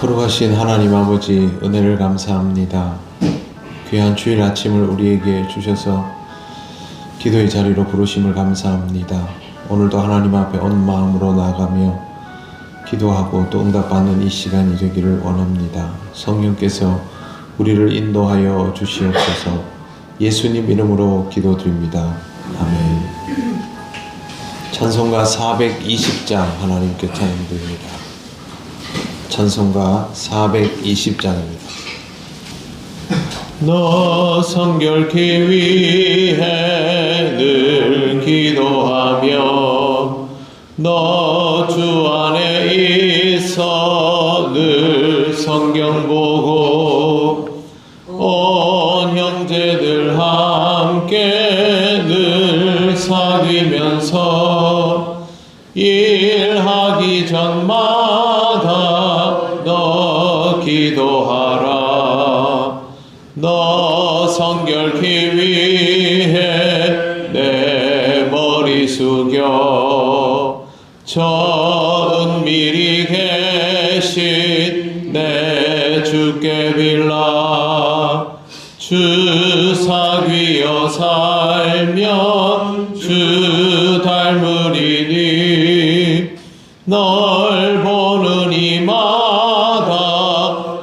거룩하신 하나님 아버지, 은혜를 감사합니다. 귀한 주일 아침을 우리에게 주셔서 기도의 자리로 부르심을 감사합니다. 오늘도 하나님 앞에 온 마음으로 나아가며 기도하고 또 응답받는 이 시간이 되기를 원합니다. 성령께서 우리를 인도하여 주시옵소서. 예수님 이름으로 기도드립니다. 아멘. 찬송가 420장 하나님께 찬양드립니다. 찬송가 420장입니다. 너 성결케 위해 늘 기도하며 너 주 안에 있어 늘 성경 보고 온 형제들 함께 늘 사귀면서 일하기 전마다 너 기도하라. 너 성결케 위해 내 머리 숙여 저 은밀히 계신 내 주께 빌라. 주 사귀어 살면 주 닮으리니 널 보는 이마다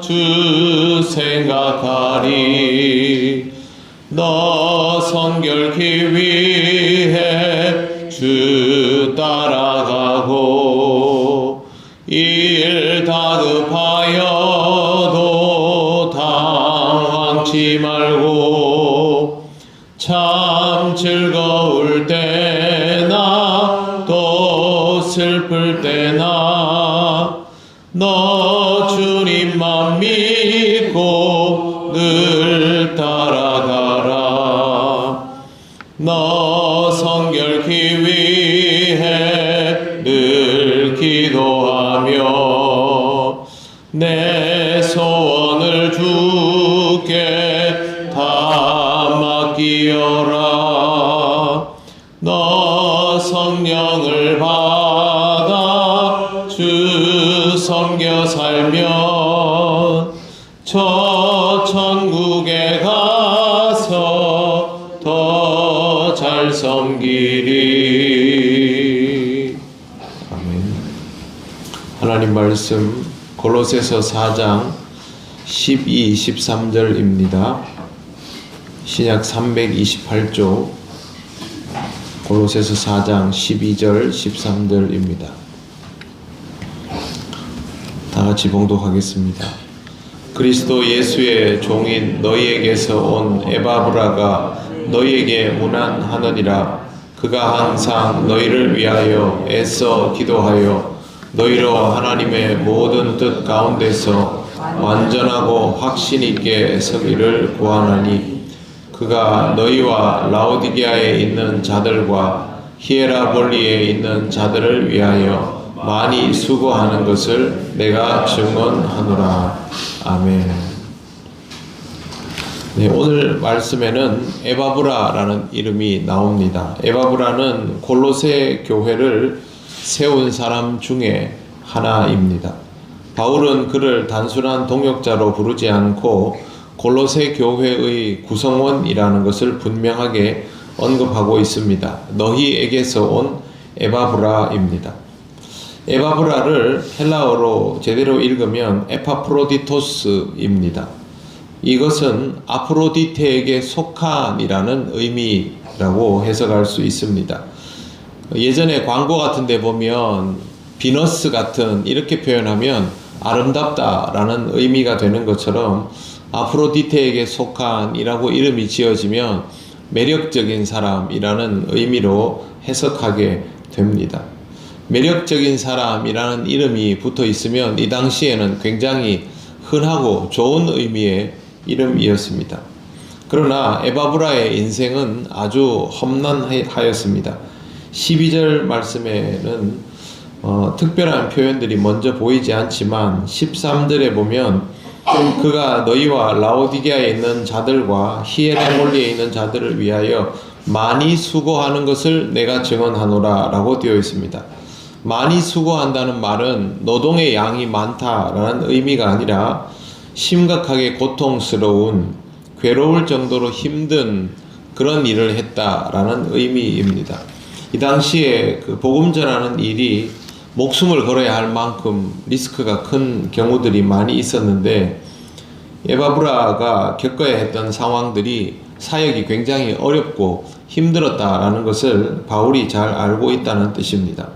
주 생각하리. 너 성결케 위해 주 따라가고 일 다급하여도 당황치 말고 참 즐거울 때나 또 슬플 때나 너 주님만 믿고 늘 따라가라. 너 성결케 위해 늘 기도하며 내 소원을 주께 다 맡기어라. 너 성령을 받아 주 섬겨 살면 저 천국에 가서 더 잘 섬기리. 아멘. 하나님 말씀 골로새서 4장 12, 13절입니다. 신약 328조 골로새서 4장 12절 13절입니다. 다 같이 봉독하겠습니다. 그리스도 예수의 종인 너희에게서 온 에바브라가 너희에게 문안하느니라. 그가 항상 너희를 위하여 애써 기도하여 너희로 하나님의 모든 뜻 가운데서 완전하고 확신 있게 서기를 구하나니 그가 너희와 라오디게아에 있는 자들과 히에라볼리에 있는 자들을 위하여 많이 수고하는 것을 내가 증언하노라. 아멘. 네, 오늘 말씀에는 에바브라라는 이름이 나옵니다. 에바브라는 골로새 교회를 세운 사람 중에 하나입니다. 바울은 그를 단순한 동역자로 부르지 않고 골로새 교회의 구성원이라는 것을 분명하게 언급하고 있습니다. 너희에게서 온 에바브라입니다. 에바브라를 헬라어로 제대로 읽으면 에파프로디토스입니다. 이것은 아프로디테에게 속한이라는 의미라고 해석할 수 있습니다. 예전에 광고 같은 데 보면 비너스 같은 이렇게 표현하면 아름답다라는 의미가 되는 것처럼 아프로디테에게 속한이라고 이름이 지어지면 매력적인 사람이라는 의미로 해석하게 됩니다. 매력적인 사람이라는 이름이 붙어 있으면 이 당시에는 굉장히 흔하고 좋은 의미의 이름이었습니다. 그러나 에바브라의 인생은 아주 험난하였습니다. 12절 말씀에는 특별한 표현들이 먼저 보이지 않지만 13절에 보면 그가 너희와 라오디게아에 있는 자들과 히에라몰리에 있는 자들을 위하여 많이 수고하는 것을 내가 증언하노라 라고 되어 있습니다. 많이 수고한다는 말은 노동의 양이 많다라는 의미가 아니라 심각하게 고통스러운, 괴로울 정도로 힘든 그런 일을 했다라는 의미입니다. 이 당시에 그 복음 전하는 일이 목숨을 걸어야 할 만큼 리스크가 큰 경우들이 많이 있었는데, 에바브라가 겪어야 했던 상황들이 사역이 굉장히 어렵고 힘들었다라는 것을 바울이 잘 알고 있다는 뜻입니다.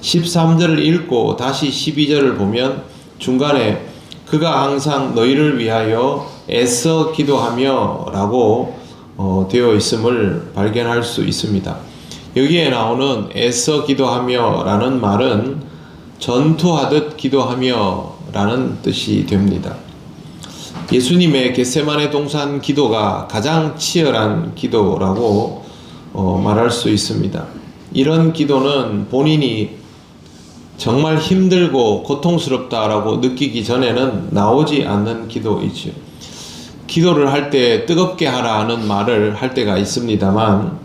13절을 읽고 다시 12절을 보면 중간에 그가 항상 너희를 위하여 애써 기도하며 라고 되어 있음을 발견할 수 있습니다. 여기에 나오는 애써 기도하며 라는 말은 전투하듯 기도하며 라는 뜻이 됩니다. 예수님의 겟세마네 동산 기도가 가장 치열한 기도라고 말할 수 있습니다. 이런 기도는 본인이 정말 힘들고 고통스럽다라고 느끼기 전에는 나오지 않는 기도이죠. 기도를 할 때 뜨겁게 하라는 말을 할 때가 있습니다만,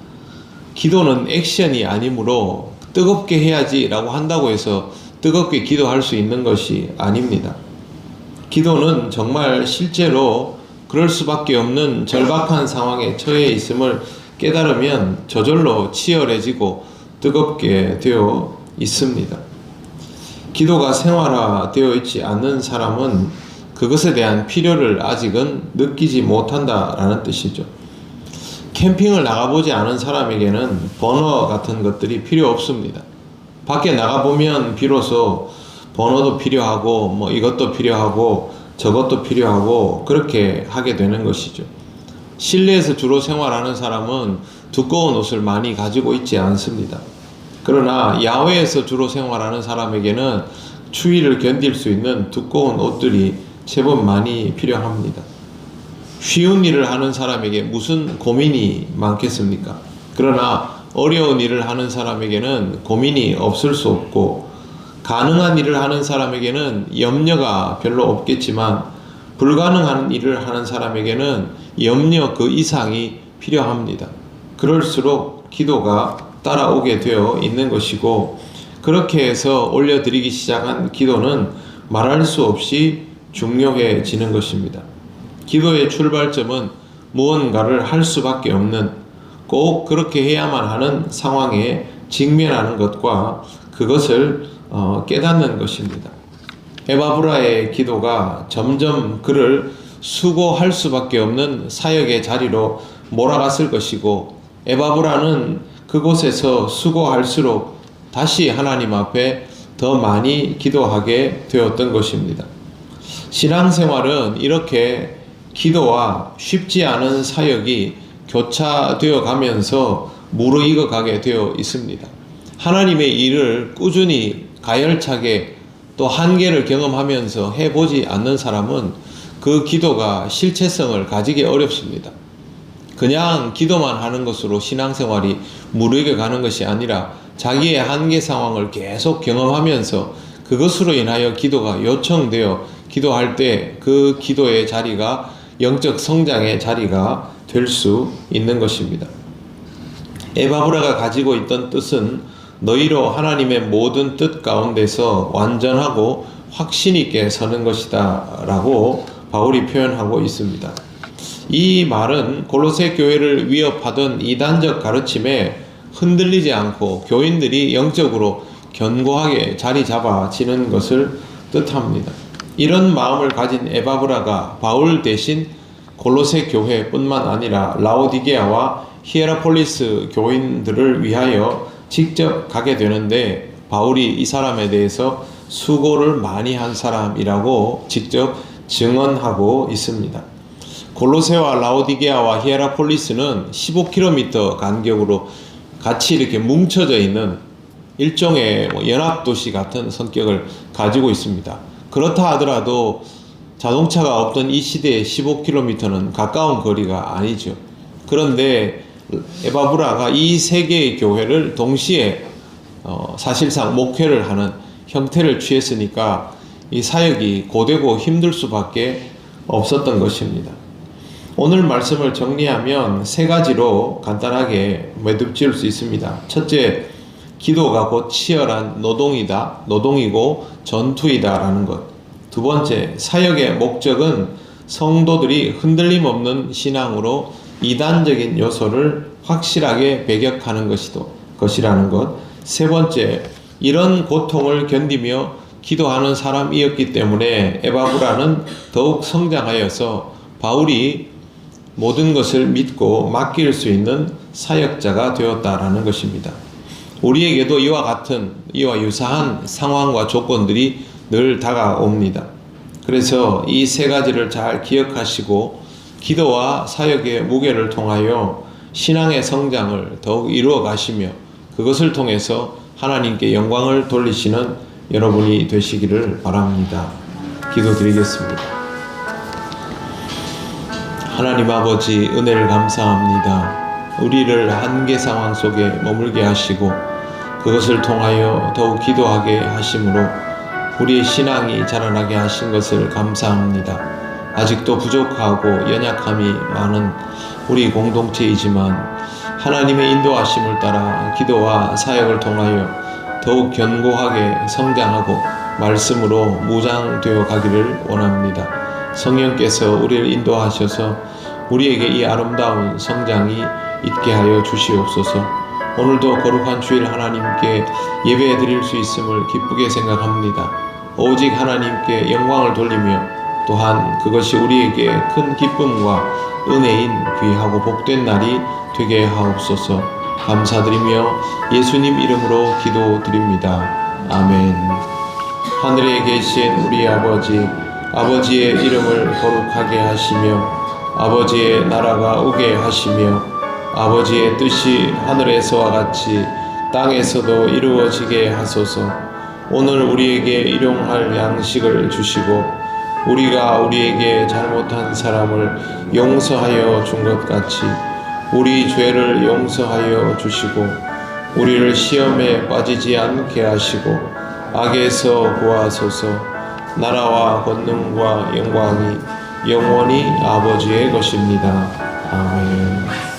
기도는 액션이 아니므로 뜨겁게 해야지 라고 한다고 해서 뜨겁게 기도할 수 있는 것이 아닙니다. 기도는 정말 실제로 그럴 수밖에 없는 절박한 상황에 처해 있음을 깨달으면 저절로 치열해지고 뜨겁게 되어 있습니다. 기도가 생활화되어 있지 않는 사람은 그것에 대한 필요를 아직은 느끼지 못한다라는 뜻이죠. 캠핑을 나가보지 않은 사람에게는 버너 같은 것들이 필요 없습니다. 밖에 나가보면 비로소 버너도 필요하고 이것도 필요하고 저것도 필요하고 그렇게 하게 되는 것이죠. 실내에서 주로 생활하는 사람은 두꺼운 옷을 많이 가지고 있지 않습니다. 그러나 야외에서 주로 생활하는 사람에게는 추위를 견딜 수 있는 두꺼운 옷들이 제법 많이 필요합니다. 쉬운 일을 하는 사람에게 무슨 고민이 많겠습니까? 그러나 어려운 일을 하는 사람에게는 고민이 없을 수 없고, 가능한 일을 하는 사람에게는 염려가 별로 없겠지만 불가능한 일을 하는 사람에게는 염려 그 이상이 필요합니다. 그럴수록 기도가 따라오게 되어 있는 것이고, 그렇게 해서 올려드리기 시작한 기도는 말할 수 없이 중요해지는 것입니다. 기도의 출발점은 무언가를 할 수밖에 없는, 꼭 그렇게 해야만 하는 상황에 직면하는 것과 그것을 깨닫는 것입니다. 에바브라의 기도가 점점 그를 수고할 수밖에 없는 사역의 자리로 몰아갔을 것이고, 에바브라는 그곳에서 수고할수록 다시 하나님 앞에 더 많이 기도하게 되었던 것입니다. 신앙생활은 이렇게 기도와 쉽지 않은 사역이 교차되어 가면서 무르익어 가게 되어 있습니다. 하나님의 일을 꾸준히 가열차게 또 한계를 경험하면서 해보지 않는 사람은 그 기도가 실체성을 가지기 어렵습니다. 그냥 기도만 하는 것으로 신앙생활이 무르익어 가는 것이 아니라 자기의 한계 상황을 계속 경험하면서 그것으로 인하여 기도가 요청되어 기도할 때 그 기도의 자리가 영적 성장의 자리가 될 수 있는 것입니다. 에바브라가 가지고 있던 뜻은 너희로 하나님의 모든 뜻 가운데서 완전하고 확신 있게 서는 것이다 라고 바울이 표현하고 있습니다. 이 말은 골로새 교회를 위협하던 이단적 가르침에 흔들리지 않고 교인들이 영적으로 견고하게 자리 잡아지는 것을 뜻합니다. 이런 마음을 가진 에바브라가 바울 대신 골로새 교회뿐만 아니라 라오디게아와 히에라폴리스 교인들을 위하여 직접 가게 되는데, 바울이 이 사람에 대해서 수고를 많이 한 사람이라고 직접 증언하고 있습니다. 골로새와 라오디게아와 히에라폴리스는 15km 간격으로 같이 이렇게 뭉쳐져 있는 일종의 연합도시 같은 성격을 가지고 있습니다. 그렇다 하더라도 자동차가 없던 이 시대에 15km는 가까운 거리가 아니죠. 그런데 에바브라가 이 세 개의 교회를 동시에 사실상 목회를 하는 형태를 취했으니까 이 사역이 고되고 힘들 수밖에 없었던 것입니다. 오늘 말씀을 정리하면 세 가지로 간단하게 매듭 지을 수 있습니다. 첫째, 기도가 곧 치열한 노동이고 전투이다라는 것. 두 번째, 사역의 목적은 성도들이 흔들림 없는 신앙으로 이단적인 요소를 확실하게 배격하는 것이라는 것. 세 번째, 이런 고통을 견디며 기도하는 사람이었기 때문에 에바브라는 더욱 성장하여서 바울이 모든 것을 믿고 맡길 수 있는 사역자가 되었다라는 것입니다. 우리에게도 이와 유사한 상황과 조건들이 늘 다가옵니다. 그래서 이 세 가지를 잘 기억하시고 기도와 사역의 무게를 통하여 신앙의 성장을 더욱 이루어 가시며 그것을 통해서 하나님께 영광을 돌리시는 여러분이 되시기를 바랍니다. 기도드리겠습니다. 하나님 아버지, 은혜를 감사합니다. 우리를 한계 상황 속에 머물게 하시고 그것을 통하여 더욱 기도하게 하심으로 우리의 신앙이 자라나게 하신 것을 감사합니다. 아직도 부족하고 연약함이 많은 우리 공동체이지만 하나님의 인도하심을 따라 기도와 사역을 통하여 더욱 견고하게 성장하고 말씀으로 무장되어 가기를 원합니다. 성령께서 우리를 인도하셔서 우리에게 이 아름다운 성장이 있게 하여 주시옵소서. 오늘도 거룩한 주일 하나님께 예배 드릴 수 있음을 기쁘게 생각합니다. 오직 하나님께 영광을 돌리며 또한 그것이 우리에게 큰 기쁨과 은혜인 귀하고 복된 날이 되게 하옵소서. 감사드리며 예수님 이름으로 기도드립니다. 아멘. 하늘에 계신 우리 아버지의 이름을 거룩하게 하시며 아버지의 나라가 오게 하시며 아버지의 뜻이 하늘에서와 같이 땅에서도 이루어지게 하소서. 오늘 우리에게 일용할 양식을 주시고 우리가 우리에게 잘못한 사람을 용서하여 준 것 같이 우리 죄를 용서하여 주시고 우리를 시험에 빠지지 않게 하시고 악에서 구하소서. 나라와 권능과 영광이 영원히 아버지의 것입니다. 아멘.